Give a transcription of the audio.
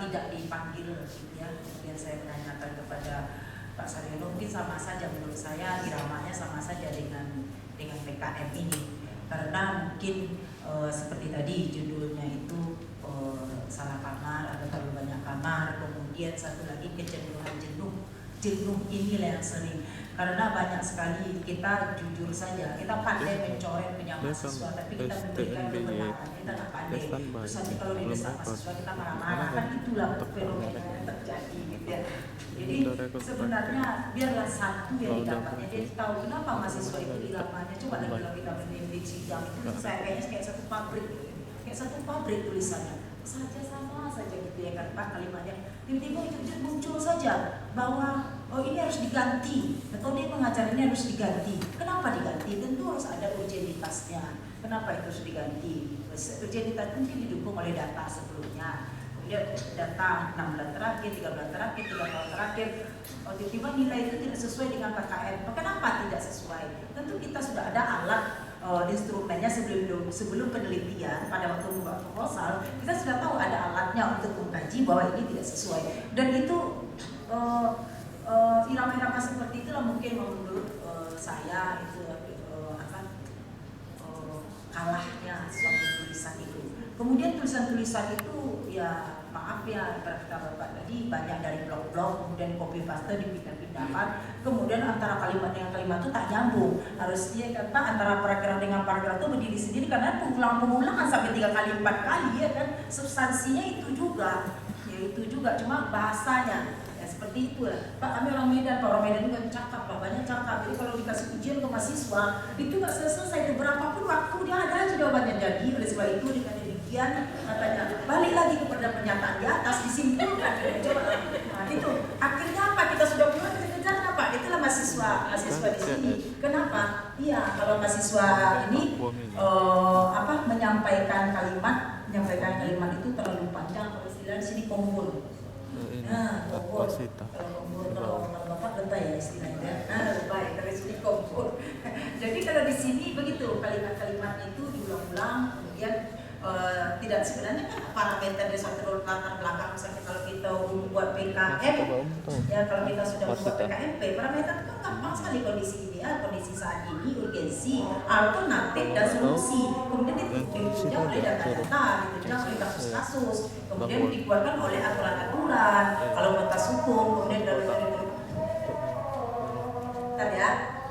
tidak dipanggil gitu ya. Kemudian saya menanyakan kepada Pak Saryono, mungkin sama saja menurut saya iramanya sama saja dengan PKM ini, karena mungkin seperti tadi judulnya itu salah kamar, ada terlalu banyak kamar, kemudian satu lagi kecenderungan jenuh inilah yang sering, karena banyak sekali kita jujur saja kita pandai mencoret punya mahasiswa, tapi kita memberikan kebenaran kita nggak pandai. Terus nanti kalau di desa mahasiswa kita marah-marah, kan itulah fenomena yang terjadi gitu ya. Jadi sebenarnya biarlah satu yang didapatnya, dia tahu kenapa mahasiswa itu ilamannya. Coba lagi kalau kita mendidik sidang itu saya kayaknya kayak satu pabrik, tulisannya sama saja gitu ya kan Pak, kalimatnya tiba-tiba itu muncul saja bahwa ini harus diganti, metode pengajaran ini harus diganti. Kenapa diganti? Tentu harus ada urgenitasnya. Kenapa itu harus diganti? Urgenitas mungkin didukung oleh data sebelumnya, kemudian data 6 bulan terakhir, 3 bulan terakhir, 3 tahun terakhir, tiba-tiba nilai itu tidak sesuai dengan KKM. Kenapa tidak sesuai? Tentu kita sudah ada alat instrumennya sebelum penelitian. Pada waktu membuat proposal kita sudah tahu ada alatnya untuk mengkaji bahwa ini tidak sesuai, dan itu irama-irama seperti itulah mungkin menurut saya itu kalahnya suatu tulisan itu. Kemudian tulisan-tulisan itu ya maaf ya, kata Bapak tadi banyak dari blog-blog, kemudian copy paste dipindah-pindahkan, kemudian antara kalimat dengan kalimat itu tak nyambung. Harusnya kata antara paragraf dengan paragraf itu berdiri sendiri karena pengulang-pengulangan sampai 3 kali 4 kali ya kan. Substansinya itu juga, cuma bahasanya ya seperti itu ya. Pak, kami orang Medan, Pak, orang Medan juga cakap, Pak, banyak cakap. Jadi kalau dikasih ujian ke mahasiswa itu nggak selesai, itu berapapun waktu dia ada aja jawabannya. Jadi oleh sebab itu dengan demikian katanya balik lagi kepada pernyataan di atas, disimpulkan. Nah, itu akhirnya apa, kita sudah mulai kejar apa, itulah mahasiswa di sini. Kenapa? Iya, kalau mahasiswa ini menyampaikan kalimat itu terlalu panjang, kalau istilah di sini kompor. Nah, kompor. Kalau Bapak lebay ya istilahnya. Lebay dari sini kompor. Jadi kalau di sini begitu, kalimat-kalimat itu diulang-ulang, kemudian tidak sebenarnya kan parameter dari suatu latar belakang. Misalnya kalau kita membuat PKM, ya kalau kita sudah membuat PKMP, parameter itu gampang sekali kondisi ini ya, kondisi saat ini, urgensi, alternatif dan solusi. Kemudian ditunjukkan oleh data-data, ditunjukkan oleh kasus-kasus, kemudian dikeluarkan oleh aturan-aturan, kalau batas hukum, kemudian dari ya.